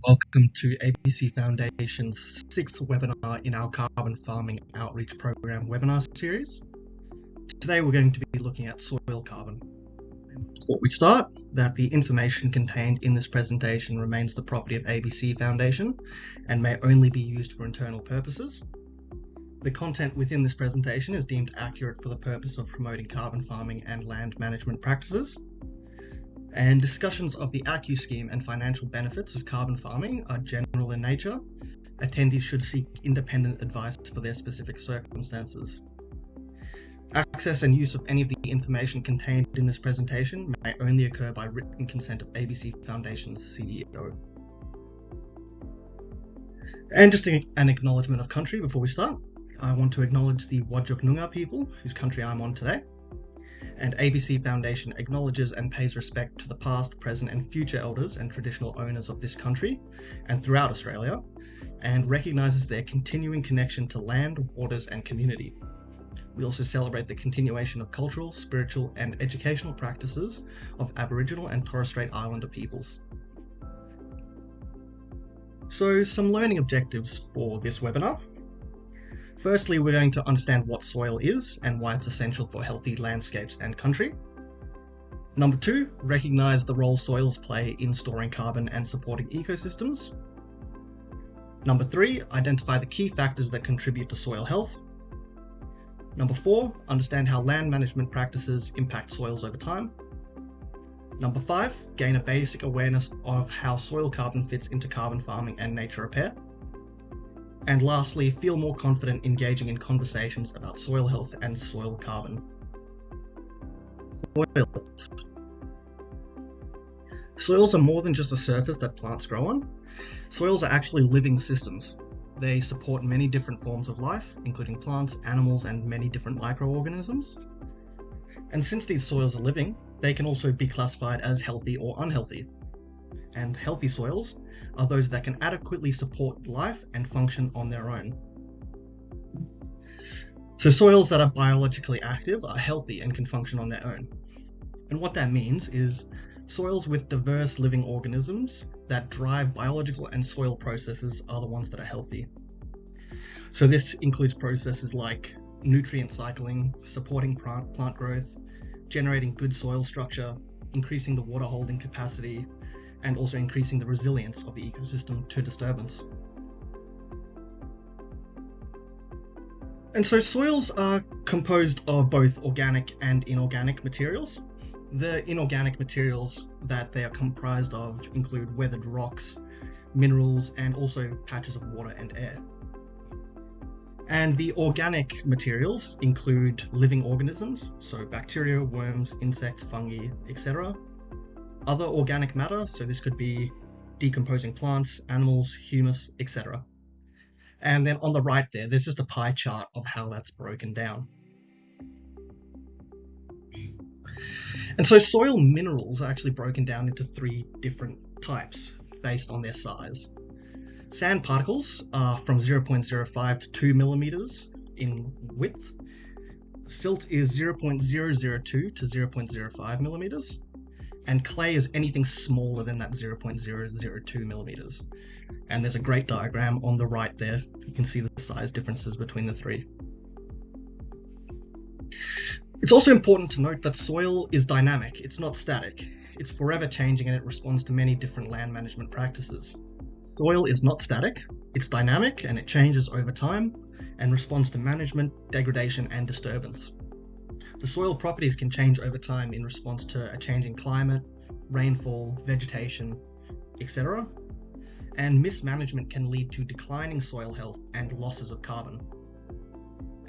Welcome to ABC Foundation's 6th webinar in our Carbon Farming Outreach Program webinar series. Today we're going to be looking at soil carbon. Before we start, that the information contained in this presentation remains the property of ABC Foundation and may only be used for internal purposes. The content within this presentation is deemed accurate for the purpose of promoting carbon farming and land management practices. And discussions of the ACCU scheme and financial benefits of carbon farming are general in nature. Attendees should seek independent advice for their specific circumstances. Access and use of any of the information contained in this presentation may only occur by written consent of ABC Foundation's CEO. And just an acknowledgement of country before we start. I want to acknowledge the Whadjuk Noongar people, whose country I'm on today. And ABC Foundation acknowledges and pays respect to the past, present and future elders and traditional owners of this country and throughout Australia, and recognises their continuing connection to land, waters and community. We also celebrate the continuation of cultural, spiritual and educational practices of Aboriginal and Torres Strait Islander peoples. So some learning objectives for this webinar. Firstly, we're going to understand what soil is and why it's essential for healthy landscapes and country. Number 2, recognise the role soils play in storing carbon and supporting ecosystems. Number 3, identify the key factors that contribute to soil health. Number 4, understand how land management practices impact soils over time. Number 5, gain a basic awareness of how soil carbon fits into carbon farming and nature repair. And lastly, feel more confident engaging in conversations about soil health and soil carbon. Soils are more than just a surface that plants grow on. Soils are actually living systems. They support many different forms of life, including plants, animals, and many different microorganisms. And since these soils are living, they can also be classified as healthy or unhealthy. And healthy soils are those that can adequately support life and function on their own. So soils that are biologically active are healthy and can function on their own. And what that means is soils with diverse living organisms that drive biological and soil processes are the ones that are healthy. So this includes processes like nutrient cycling, supporting plant growth, generating good soil structure, increasing the water holding capacity, and also increasing the resilience of the ecosystem to disturbance. And so soils are composed of both organic and inorganic materials. The inorganic materials that they are comprised of include weathered rocks, minerals, and also patches of water and air. And the organic materials include living organisms, so bacteria, worms, insects, fungi, etc. Other organic matter, so this could be decomposing plants, animals, humus, etc. And then on the right there's just a pie chart of how that's broken down. And so soil minerals are actually broken down into 3 different types based on their size. Sand particles are from 0.05 to 2 millimeters in width. Silt is 0.002 to 0.05 millimeters. And clay is anything smaller than that 0.002 millimeters. And there's a great diagram on the right there. You can see the size differences between the 3. It's also important to note that soil is dynamic, it's not static. It's forever changing and it responds to many different land management practices. Soil is not static, it's dynamic and it changes over time and responds to management, degradation and disturbance. The soil properties can change over time in response to a changing climate, rainfall, vegetation, etc. And mismanagement can lead to declining soil health and losses of carbon.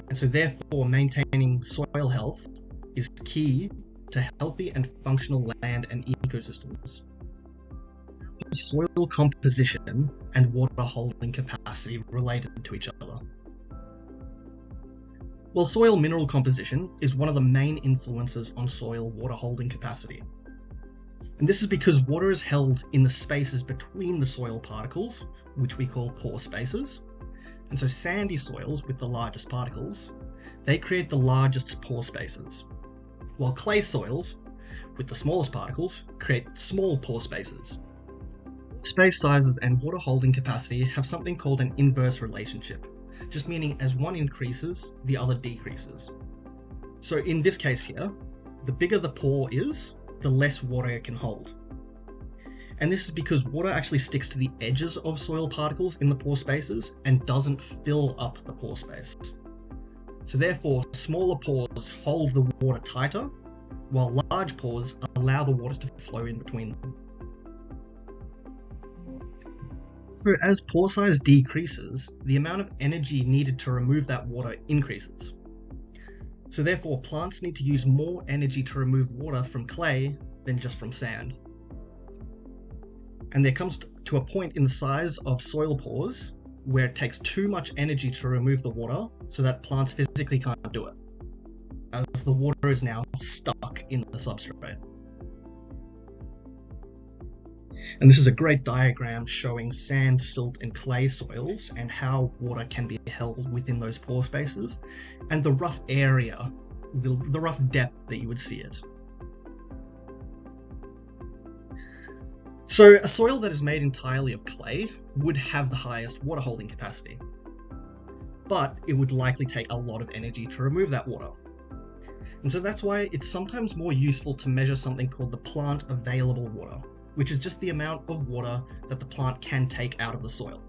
And so therefore maintaining soil health is key to healthy and functional land and ecosystems. Soil composition and water holding capacity related to each other. Well, soil mineral composition is one of the main influences on soil water holding capacity. And this is because water is held in the spaces between the soil particles, which we call pore spaces. And so sandy soils with the largest particles, they create the largest pore spaces, while clay soils with the smallest particles create small pore spaces. Space sizes and water holding capacity have something called an inverse relationship, just meaning as one increases, the other decreases. So in this case here, the bigger the pore is, the less water it can hold. And this is because water actually sticks to the edges of soil particles in the pore spaces and doesn't fill up the pore space. So therefore, smaller pores hold the water tighter, while large pores allow the water to flow in between them. So as pore size decreases, the amount of energy needed to remove that water increases. So therefore, plants need to use more energy to remove water from clay than just from sand. And there comes to a point in the size of soil pores where it takes too much energy to remove the water so that plants physically can't do it, as the water is now stuck in the substrate. And this is a great diagram showing sand, silt and clay soils and how water can be held within those pore spaces and the rough area, the rough depth that you would see it. So a soil that is made entirely of clay would have the highest water holding capacity, but it would likely take a lot of energy to remove that water. And so that's why it's sometimes more useful to measure something called the plant available water, which is just the amount of water that the plant can take out of the soil.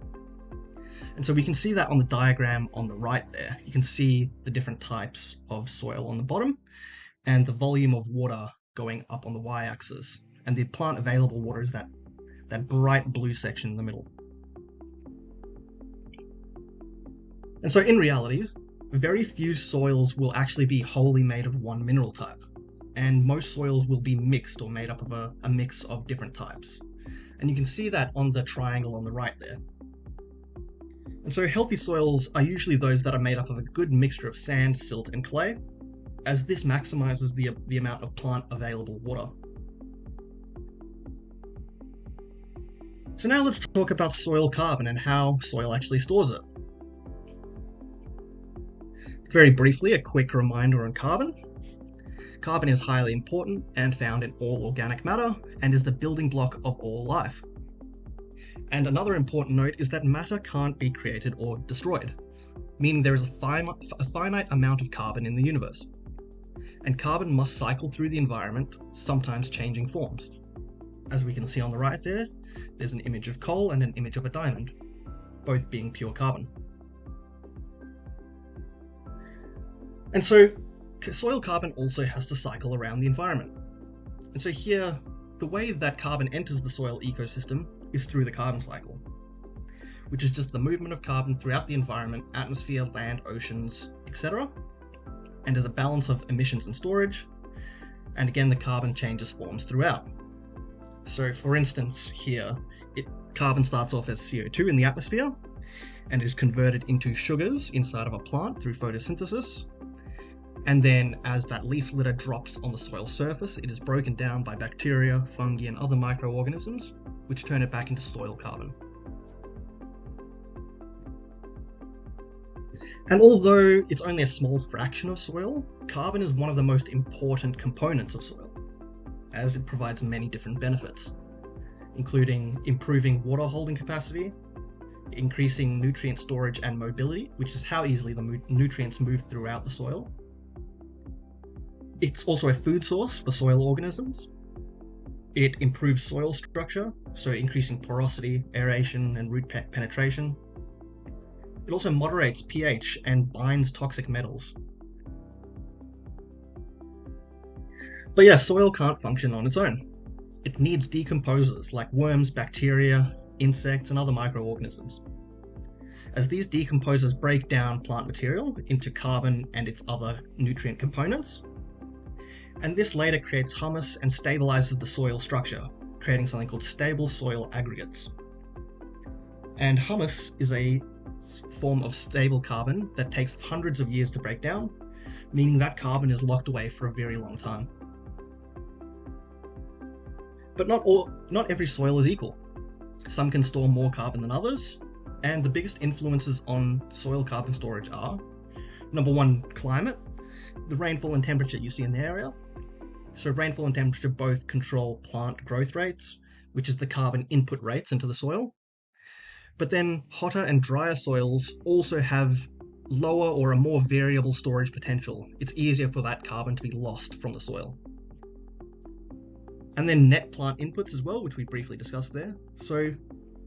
And so we can see that on the diagram on the right there. You can see the different types of soil on the bottom and the volume of water going up on the y-axis. And the plant available water is that bright blue section in the middle. And so in reality, very few soils will actually be wholly made of one mineral type, and most soils will be mixed or made up of a mix of different types. And you can see that on the triangle on the right there. And so healthy soils are usually those that are made up of a good mixture of sand, silt and clay, as this maximizes the amount of plant available water. So now let's talk about soil carbon and how soil actually stores it. Very briefly, a quick reminder on carbon. Carbon is highly important and found in all organic matter and is the building block of all life. And another important note is that matter can't be created or destroyed, meaning there is a finite amount of carbon in the universe. And carbon must cycle through the environment, sometimes changing forms. As we can see on the right there, there's an image of coal and an image of a diamond, both being pure carbon. And so soil carbon also has to cycle around the environment. And so here, the way that carbon enters the soil ecosystem is through the carbon cycle, which is just the movement of carbon throughout the environment, atmosphere, land, oceans, etc. And there's a balance of emissions and storage. And again, the carbon changes forms throughout. So for instance, here, carbon starts off as CO2 in the atmosphere and is converted into sugars inside of a plant through photosynthesis. And then as that leaf litter drops on the soil surface, it is broken down by bacteria, fungi and other microorganisms, which turn it back into soil carbon. And although it's only a small fraction of soil, carbon is one of the most important components of soil, as it provides many different benefits, including improving water holding capacity, increasing nutrient storage and mobility, which is how easily the nutrients move throughout the soil. It's also a food source for soil organisms. It improves soil structure, so increasing porosity, aeration, and root penetration. It also moderates pH and binds toxic metals. But yeah, soil can't function on its own. It needs decomposers like worms, bacteria, insects, and other microorganisms. As these decomposers break down plant material into carbon and its other nutrient components, and this later creates humus and stabilizes the soil structure, creating something called stable soil aggregates. And humus is a form of stable carbon that takes hundreds of years to break down, meaning that carbon is locked away for a very long time. But not every soil is equal. Some can store more carbon than others, and the biggest influences on soil carbon storage are, number one, climate, the rainfall and temperature you see in the area. So rainfall and temperature both control plant growth rates, which is the carbon input rates into the soil. But then hotter and drier soils also have lower or a more variable storage potential. It's easier for that carbon to be lost from the soil. And then net plant inputs as well, which we briefly discussed there. So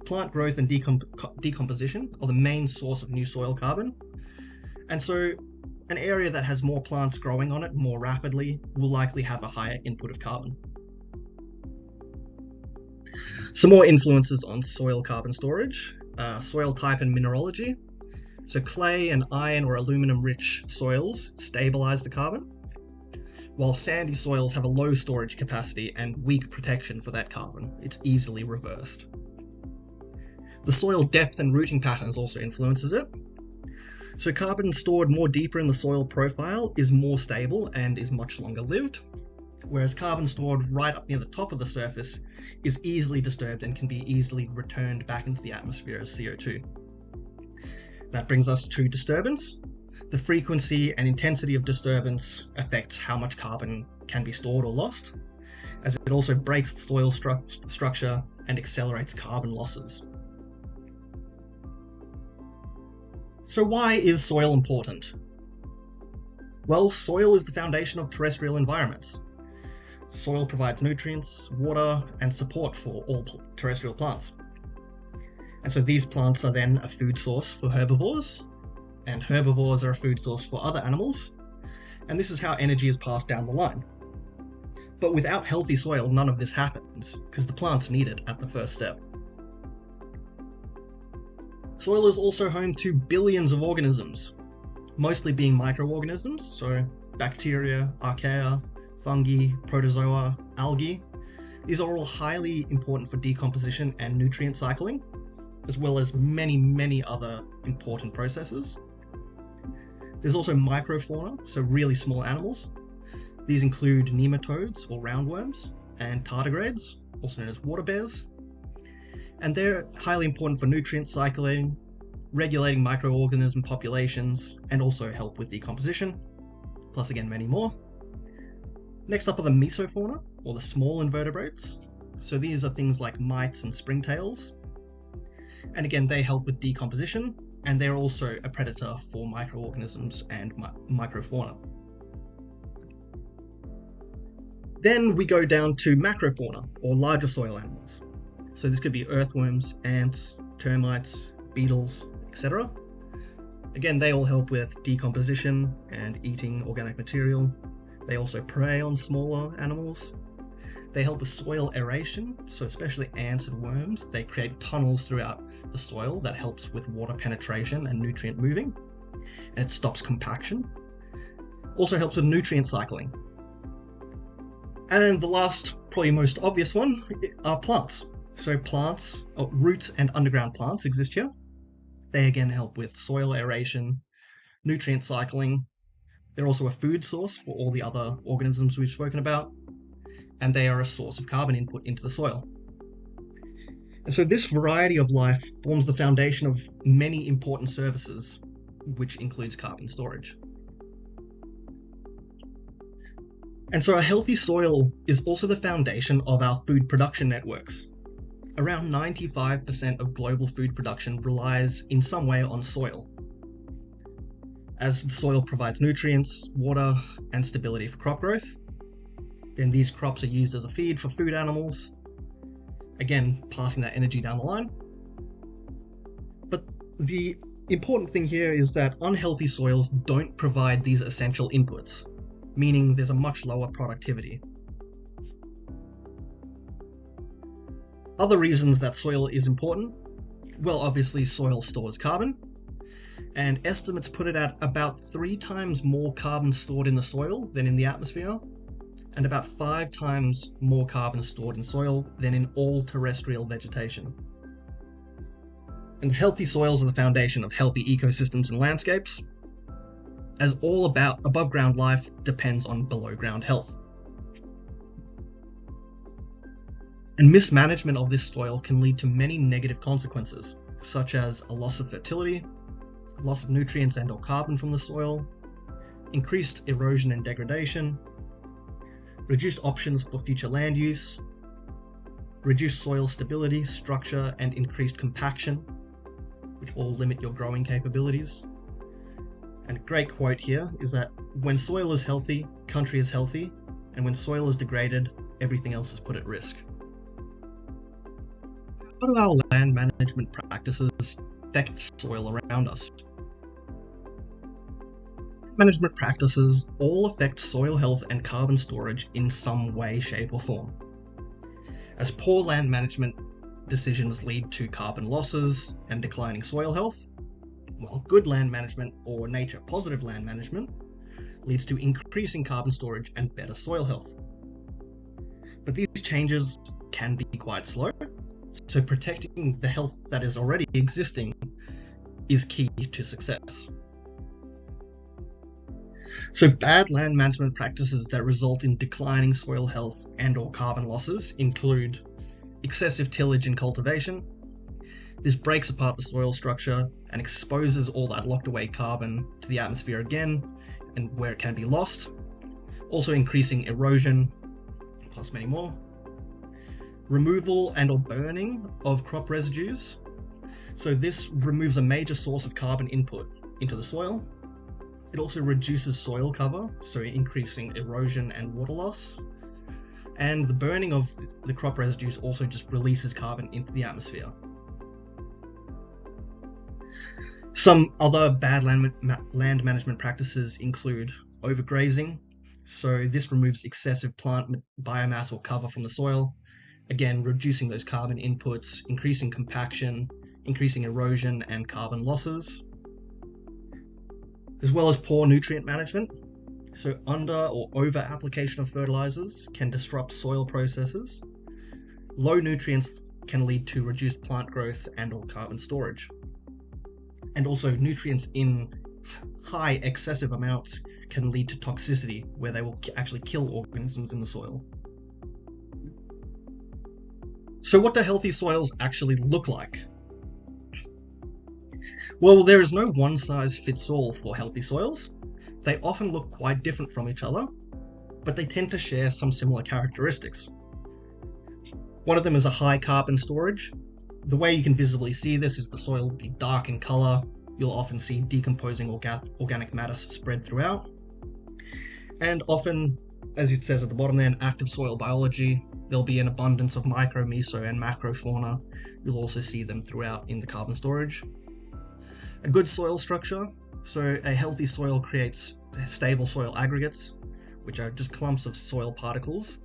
plant growth and decomposition are the main source of new soil carbon. And so an area that has more plants growing on it more rapidly will likely have a higher input of carbon. Some more influences on soil carbon storage, soil type and mineralogy. So clay and iron or aluminum-rich soils stabilize the carbon, while sandy soils have a low storage capacity and weak protection for that carbon. It's easily reversed. The soil depth and rooting patterns also influences it. So carbon stored more deeper in the soil profile is more stable and is much longer lived, whereas carbon stored right up near the top of the surface is easily disturbed and can be easily returned back into the atmosphere as CO2. That brings us to disturbance. The frequency and intensity of disturbance affects how much carbon can be stored or lost, as it also breaks the soil structure and accelerates carbon losses. So why is soil important? Well, soil is the foundation of terrestrial environments. Soil provides nutrients, water, and support for all terrestrial plants. And so these plants are then a food source for herbivores, and herbivores are a food source for other animals, and this is how energy is passed down the line. But without healthy soil, none of this happens, because the plants need it at the first step. Soil is also home to billions of organisms, mostly being microorganisms, so bacteria, archaea, fungi, protozoa, algae. These are all highly important for decomposition and nutrient cycling, as well as many, many other important processes. There's also microfauna, so really small animals. These include nematodes or roundworms and tardigrades, also known as water bears. And they're highly important for nutrient cycling, regulating microorganism populations, and also help with decomposition, plus again many more. Next up are the mesofauna, or the small invertebrates. So these are things like mites and springtails. And again, they help with decomposition, and they're also a predator for microorganisms and microfauna. Then we go down to macrofauna, or larger soil animals. So this could be earthworms, ants, termites, beetles, etc. Again, they all help with decomposition and eating organic material. They also prey on smaller animals. They help with soil aeration, so especially ants and worms, they create tunnels throughout the soil that helps with water penetration and nutrient moving, and it stops compaction. Also helps with nutrient cycling. And the last, probably most obvious one, are plants. So plants, roots and underground plants exist here. They again help with soil aeration, nutrient cycling. They're also a food source for all the other organisms we've spoken about, and they are a source of carbon input into the soil. And so this variety of life forms the foundation of many important services, which includes carbon storage. And so a healthy soil is also the foundation of our food production networks. Around 95% of global food production relies in some way on soil, as the soil provides nutrients, water, and stability for crop growth. Then these crops are used as a feed for food animals, again passing that energy down the line. But the important thing here is that unhealthy soils don't provide these essential inputs, meaning there's a much lower productivity. Other reasons that soil is important, well, obviously soil stores carbon, and estimates put it at about 3 times more carbon stored in the soil than in the atmosphere, and about 5 times more carbon stored in soil than in all terrestrial vegetation. And healthy soils are the foundation of healthy ecosystems and landscapes, as all about above ground life depends on below ground health. And mismanagement of this soil can lead to many negative consequences, such as a loss of fertility, loss of nutrients and/or carbon from the soil, increased erosion and degradation, reduced options for future land use, reduced soil stability, structure, and increased compaction, which all limit your growing capabilities. And a great quote here is that when soil is healthy, country is healthy, and when soil is degraded, everything else is put at risk. How do our land management practices affect soil around us? Management practices all affect soil health and carbon storage in some way, shape, or form. As poor land management decisions lead to carbon losses and declining soil health, while good land management or nature-positive land management leads to increasing carbon storage and better soil health. But these changes can be quite slow, so protecting the health that is already existing is key to success. So bad land management practices that result in declining soil health and/or carbon losses include excessive tillage and cultivation. This breaks apart the soil structure and exposes all that locked away carbon to the atmosphere again, and where it can be lost. Also increasing erosion, plus many more. Removal and/or burning of crop residues. So this removes a major source of carbon input into the soil. It also reduces soil cover, so increasing erosion and water loss. And the burning of the crop residues also just releases carbon into the atmosphere. Some other bad land management practices include overgrazing. So this removes excessive plant biomass or cover from the soil, again reducing those carbon inputs, increasing compaction, increasing erosion and carbon losses. As well as poor nutrient management. So under or over application of fertilizers can disrupt soil processes. Low nutrients can lead to reduced plant growth and/or carbon storage. And also nutrients in high excessive amounts can lead to toxicity, where they will actually kill organisms in the soil. So what do healthy soils actually look like? Well, there is no one-size-fits-all for healthy soils. They often look quite different from each other, but they tend to share some similar characteristics. One of them is a high carbon storage. The way you can visibly see this is the soil will be dark in colour. You'll often see decomposing organic matter spread throughout. And often, as it says at the bottom there, in active soil biology, there'll be an abundance of micro, meso, and macrofauna. You'll also see them throughout in the carbon storage. A good soil structure. So a healthy soil creates stable soil aggregates, which are just clumps of soil particles.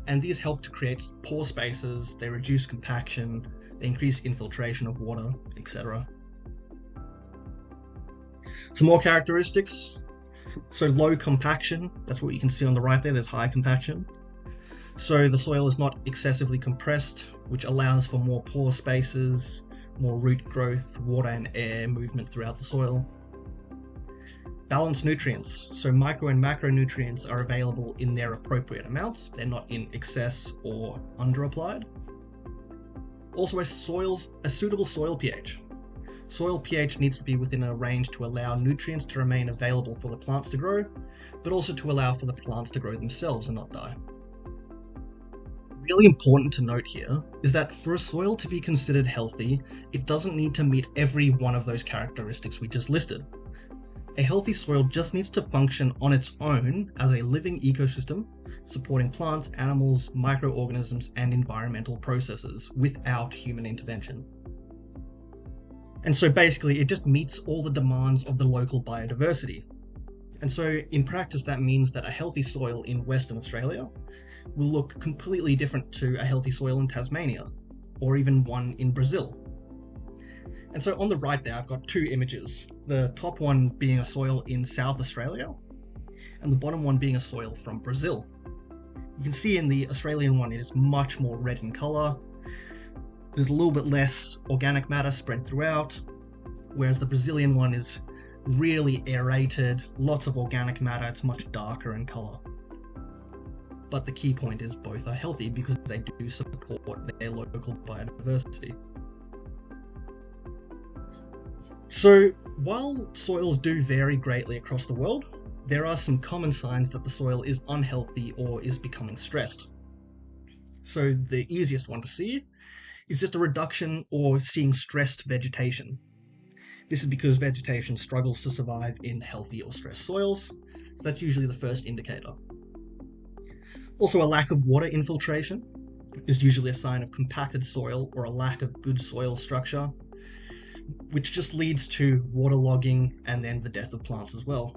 And these help to create pore spaces, they reduce compaction, they increase infiltration of water, etc. Some more characteristics. So low compaction, that's what you can see on the right there, there's high compaction. So the soil is not excessively compressed, which allows for more pore spaces, more root growth, water and air movement throughout the soil. Balanced nutrients. So micro and macronutrients are available in their appropriate amounts. They're not in excess or underapplied. Also a suitable soil pH. Soil pH needs to be within a range to allow nutrients to remain available for the plants to grow, but also to allow for the plants to grow themselves and not die. Really important to note here is that for a soil to be considered healthy, it doesn't need to meet every one of those characteristics we just listed. A healthy soil just needs to function on its own as a living ecosystem, supporting plants, animals, microorganisms, and environmental processes without human intervention. And so basically, it just meets all the demands of the local biodiversity. And so in practice, that means that a healthy soil in Western Australia will look completely different to a healthy soil in Tasmania, or even one in Brazil. And so on the right there, I've got two images. The top one being a soil in South Australia, and the bottom one being a soil from Brazil. You can see in the Australian one, it is much more red in colour. There's a little bit less organic matter spread throughout, whereas the Brazilian one is really aerated, lots of organic matter, it's much darker in colour. But the key point is both are healthy because they do support their local biodiversity. So while soils do vary greatly across the world, there are some common signs that the soil is unhealthy or is becoming stressed. So the easiest one to see is just a reduction or seeing stressed vegetation. This is because vegetation struggles to survive in healthy or stressed soils, so that's usually the first indicator. Also, a lack of water infiltration is usually a sign of compacted soil or a lack of good soil structure, which just leads to waterlogging and then the death of plants as well.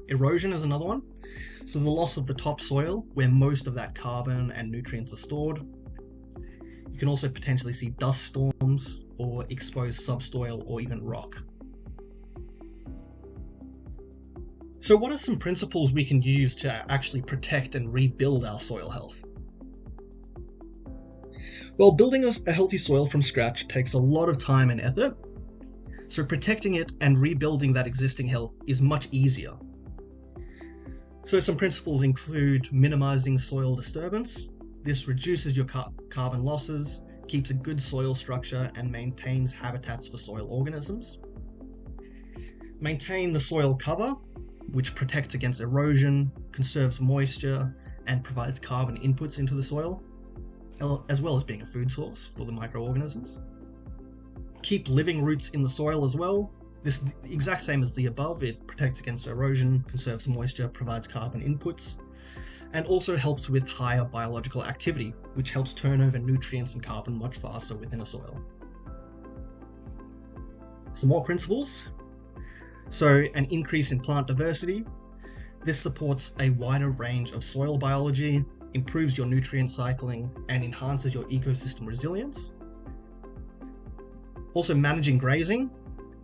Erosion is another one, so the loss of the topsoil where most of that carbon and nutrients are stored. You can also potentially see dust storms or exposed subsoil or even rock. So what are some principles we can use to actually protect and rebuild our soil health? Well, building a healthy soil from scratch takes a lot of time and effort, so protecting it and rebuilding that existing health is much easier. So some principles include minimizing soil disturbance. This reduces your carbon losses, keeps a good soil structure, and maintains habitats for soil organisms. Maintain the soil cover, which protects against erosion, conserves moisture, and provides carbon inputs into the soil, as well as being a food source for the microorganisms. Keep living roots in the soil as well. This is the exact same as the above. It protects against erosion, conserves moisture, provides carbon inputs, and also helps with higher biological activity, which helps turn over nutrients and carbon much faster within a soil. Some more principles. So an increase in plant diversity. This supports a wider range of soil biology, improves your nutrient cycling, and enhances your ecosystem resilience. Also managing grazing.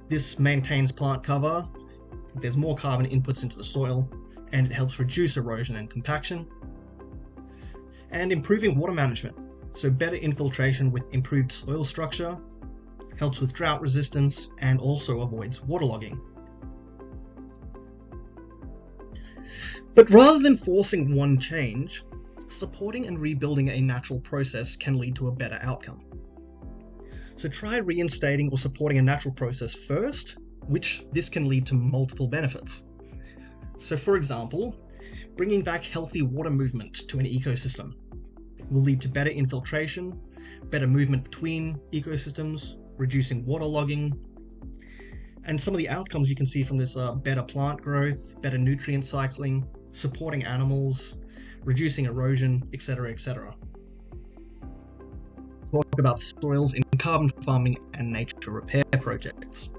This maintains plant cover, there's more carbon inputs into the soil, and it helps reduce erosion and compaction. And improving water management. So better infiltration with improved soil structure, helps with drought resistance, and also avoids waterlogging. But rather than forcing one change, supporting and rebuilding a natural process can lead to a better outcome. So try reinstating or supporting a natural process first, which this can lead to multiple benefits. So for example, bringing back healthy water movement to an ecosystem will lead to better infiltration, better movement between ecosystems, reducing waterlogging, and some of the outcomes you can see from this are better plant growth, better nutrient cycling, supporting animals, reducing erosion, etc., etc. Talk about soils in carbon farming and nature repair projects.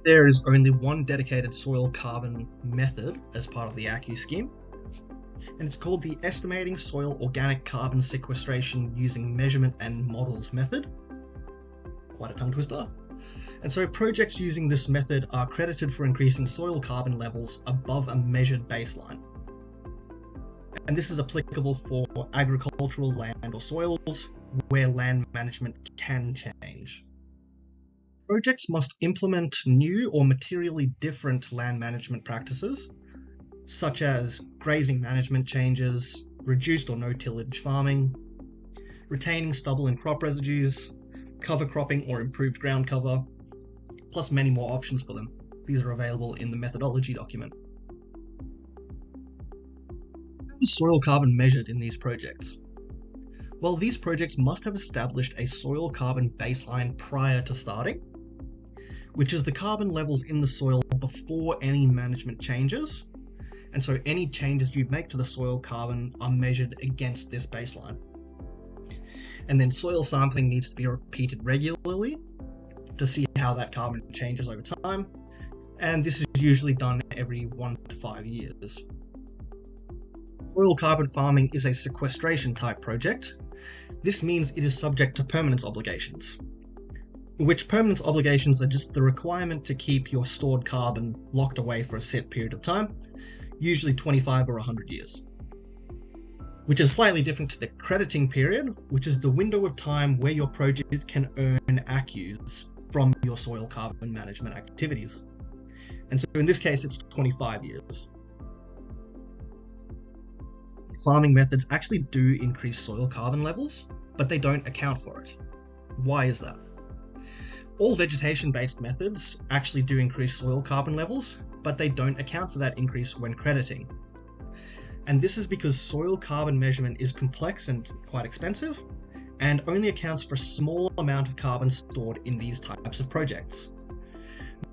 There is only one dedicated soil carbon method as part of the ACCU scheme, and it's called the Estimating Soil Organic Carbon Sequestration Using Measurement and Models method. Quite a tongue twister. And so projects using this method are credited for increasing soil carbon levels above a measured baseline. And this is applicable for agricultural land or soils where land management can change. Projects must implement new or materially different land management practices, such as grazing management changes, reduced or no tillage farming, retaining stubble and crop residues, cover cropping or improved ground cover, plus many more options for them. These are available in the methodology document. How is soil carbon measured in these projects? Well, these projects must have established a soil carbon baseline prior to starting, which is the carbon levels in the soil before any management changes, and so any changes you make to the soil carbon are measured against this baseline. And then soil sampling needs to be repeated regularly to see how that carbon changes over time, and this is usually done every 1 to 5 years. Soil carbon farming is a sequestration type project. This means it is subject to permanence obligations, which permanence obligations are just the requirement to keep your stored carbon locked away for a set period of time, usually 25 or 100 years. Which is slightly different to the crediting period, which is the window of time where your project can earn ACCUs from your soil carbon management activities. And so in this case, it's 25 years. Farming methods actually do increase soil carbon levels, but they don't account for it. Why is that? All vegetation-based methods actually do increase soil carbon levels, but they don't account for that increase when crediting. And this is because soil carbon measurement is complex and quite expensive, and only accounts for a small amount of carbon stored in these types of projects.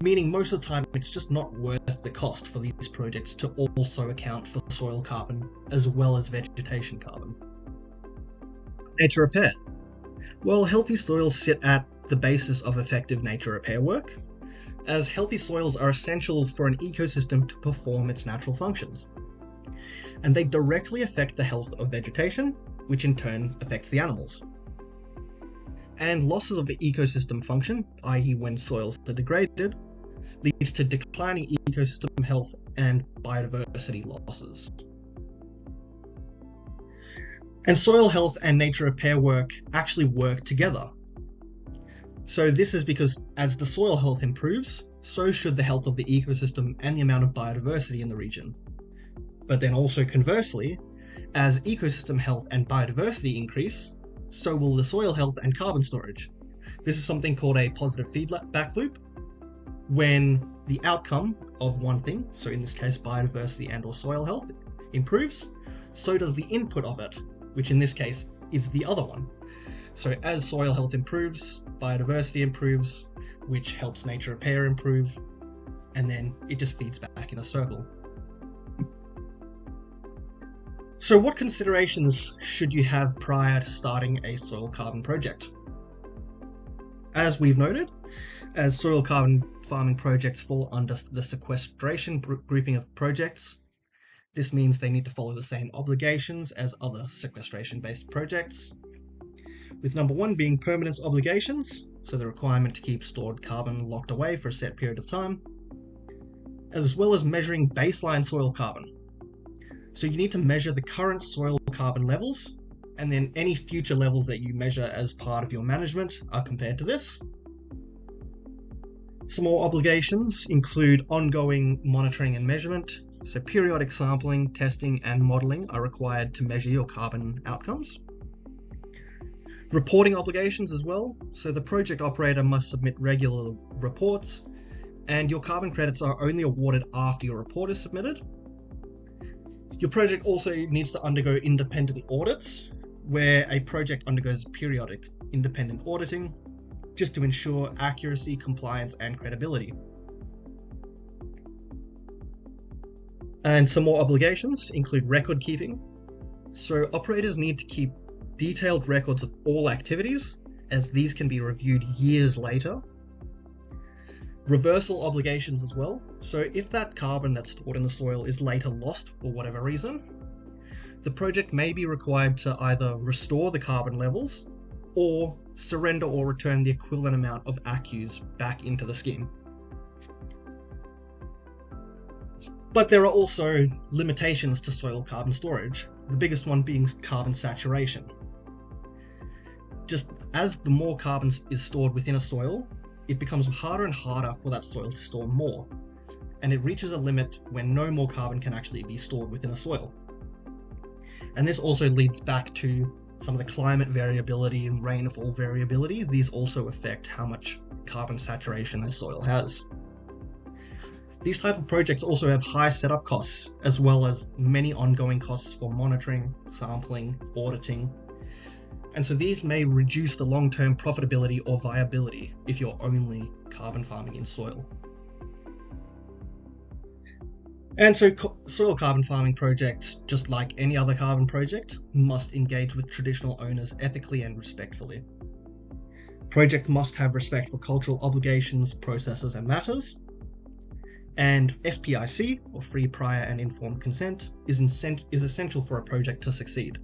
Meaning most of the time it's just not worth the cost for these projects to also account for soil carbon as well as vegetation carbon. Nature repair. Well, healthy soils sit at the basis of effective nature repair work, as healthy soils are essential for an ecosystem to perform its natural functions. And they directly affect the health of vegetation, which in turn affects the animals. And losses of the ecosystem function, i.e. when soils are degraded, leads to declining ecosystem health and biodiversity losses. And soil health and nature repair work actually work together. So this is because as the soil health improves, so should the health of the ecosystem and the amount of biodiversity in the region. But then also conversely, as ecosystem health and biodiversity increase, so will the soil health and carbon storage. This is something called a positive feedback loop. When the outcome of one thing, so in this case biodiversity and or soil health, improves, so does the input of it, which in this case is the other one. So as soil health improves, biodiversity improves, which helps nature repair improve, and then it just feeds back in a circle. So what considerations should you have prior to starting a soil carbon project? As we've noted, as soil carbon farming projects fall under the sequestration grouping of projects, this means they need to follow the same obligations as other sequestration-based projects, with number one being permanence obligations, so the requirement to keep stored carbon locked away for a set period of time, as well as measuring baseline soil carbon. So you need to measure the current soil carbon levels, and then any future levels that you measure as part of your management are compared to this. Some more obligations include ongoing monitoring and measurement, so periodic sampling, testing, and modelling are required to measure your carbon outcomes. Reporting obligations as well, so the project operator must submit regular reports, and your carbon credits are only awarded after your report is submitted. Your project also needs to undergo independent audits, where a project undergoes periodic independent auditing, just to ensure accuracy, compliance, and credibility. And some more obligations include record keeping. So operators need to keep detailed records of all activities, as these can be reviewed years later. Reversal obligations as well. So if that carbon that's stored in the soil is later lost for whatever reason, the project may be required to either restore the carbon levels or surrender or return the equivalent amount of ACCUs back into the scheme. But there are also limitations to soil carbon storage, the biggest one being carbon saturation. Just as the more carbon is stored within a soil, it becomes harder and harder for that soil to store more, and it reaches a limit when no more carbon can actually be stored within a soil. And this also leads back to some of the climate variability and rainfall variability. These also affect how much carbon saturation a soil has. These type of projects also have high setup costs, as well as many ongoing costs for monitoring, sampling, auditing, and so these may reduce the long-term profitability or viability if you're only carbon farming in soil. And so soil carbon farming projects, just like any other carbon project, must engage with traditional owners ethically and respectfully. Project must have respect for cultural obligations, processes, and matters. And FPIC, or free, prior, and informed consent, is essential for a project to succeed.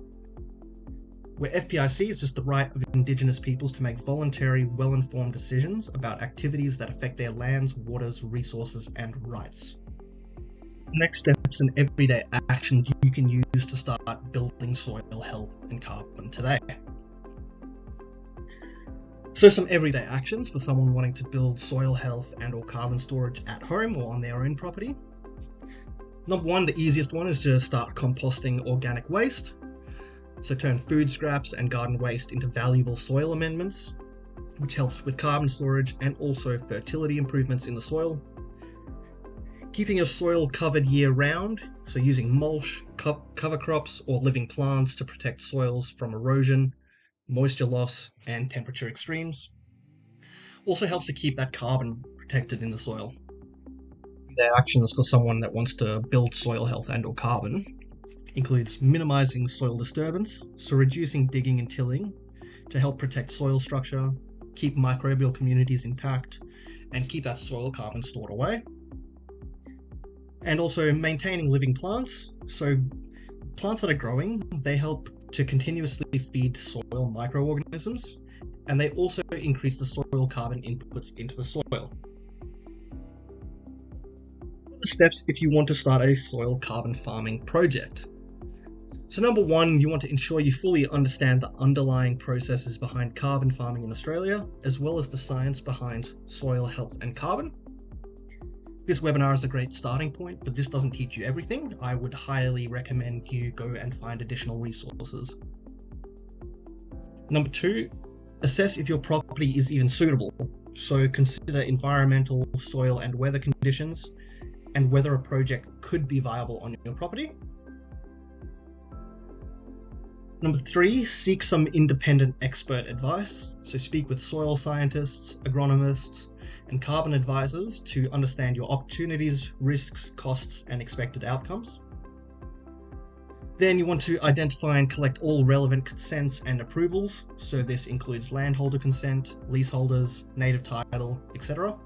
Where FPIC is just the right of Indigenous peoples to make voluntary, well-informed decisions about activities that affect their lands, waters, resources, and rights. Next steps and everyday actions you can use to start building soil health and carbon today. So some everyday actions for someone wanting to build soil health and or carbon storage at home or on their own property. Number one, the easiest one is to start composting organic waste. So turn food scraps and garden waste into valuable soil amendments, which helps with carbon storage and also fertility improvements in the soil. Keeping your soil covered year round, so using mulch, cover crops or living plants to protect soils from erosion, moisture loss and temperature extremes. Also helps to keep that carbon protected in the soil. Their actions for someone that wants to build soil health and or carbon includes minimizing soil disturbance, so reducing digging and tilling to help protect soil structure, keep microbial communities intact, and keep that soil carbon stored away. And also maintaining living plants. So plants that are growing, they help to continuously feed soil microorganisms, and they also increase the soil carbon inputs into the soil. What are the steps if you want to start a soil carbon farming project? So number one, you want to ensure you fully understand the underlying processes behind carbon farming in Australia, as well as the science behind soil health and carbon. This webinar is a great starting point, but this doesn't teach you everything. I would highly recommend you go and find additional resources. Number two, assess if your property is even suitable. So consider environmental, soil and weather conditions and whether a project could be viable on your property. Number three, seek some independent expert advice. So speak with soil scientists, agronomists, and carbon advisors to understand your opportunities, risks, costs, and expected outcomes. Then you want to identify and collect all relevant consents and approvals. So this includes landholder consent, leaseholders, native title, etc.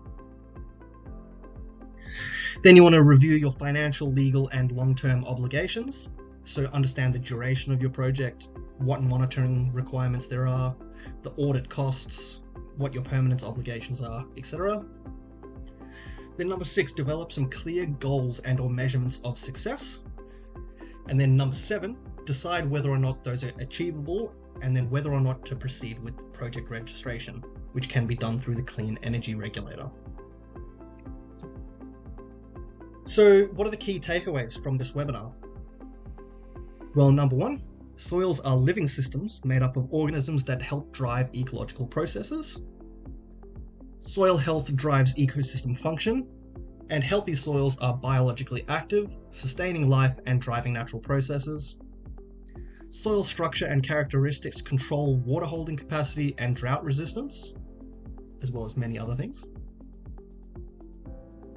Then you want to review your financial, legal, and long-term obligations. So understand the duration of your project, what monitoring requirements there are, the audit costs, what your permanence obligations are, etc. Then number six, develop some clear goals and or measurements of success. And then number seven, decide whether or not those are achievable and then whether or not to proceed with project registration, which can be done through the Clean Energy Regulator. So what are the key takeaways from this webinar? Well, number one, soils are living systems made up of organisms that help drive ecological processes. Soil health drives ecosystem function, and healthy soils are biologically active, sustaining life and driving natural processes. Soil structure and characteristics control water holding capacity and drought resistance, as well as many other things.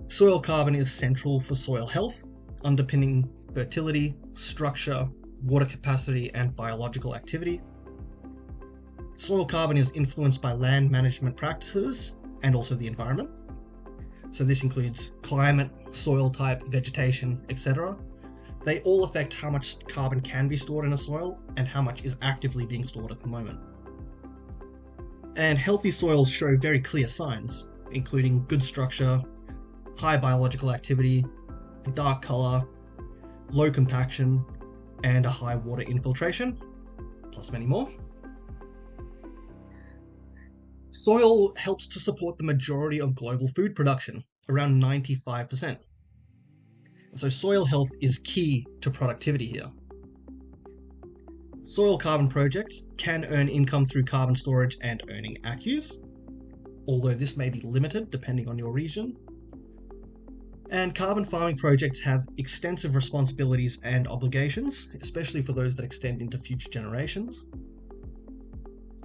Soil carbon is central for soil health, underpinning fertility, structure, water capacity, and biological activity. Soil carbon is influenced by land management practices and also the environment. So this includes climate, soil type, vegetation, etc. They all affect how much carbon can be stored in a soil and how much is actively being stored at the moment. And healthy soils show very clear signs, including good structure, high biological activity, dark color, low compaction, and a high water infiltration, plus many more. Soil helps to support the majority of global food production, around 95%. So soil health is key to productivity here. Soil carbon projects can earn income through carbon storage and earning ACCUs, although this may be limited depending on your region. And carbon farming projects have extensive responsibilities and obligations, especially for those that extend into future generations.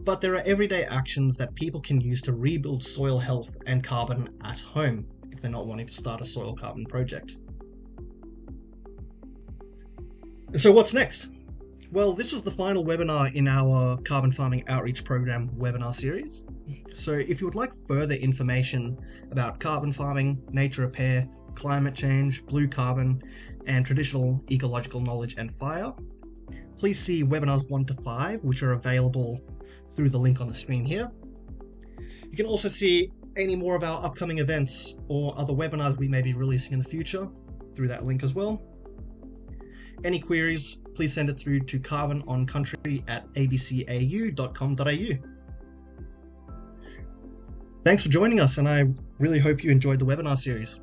But there are everyday actions that people can use to rebuild soil health and carbon at home if they're not wanting to start a soil carbon project. So what's next? Well, this was the final webinar in our Carbon Farming Outreach Program webinar series. So if you would like further information about carbon farming, nature repair, climate change, blue carbon, and traditional ecological knowledge and fire, please see webinars 1 to 5, which are available through the link on the screen here. You can also see any more of our upcoming events or other webinars we may be releasing in the future through that link as well. Any queries, please send it through to carbononCountry@abcau.com.au. Thanks for joining us, and I really hope you enjoyed the webinar series.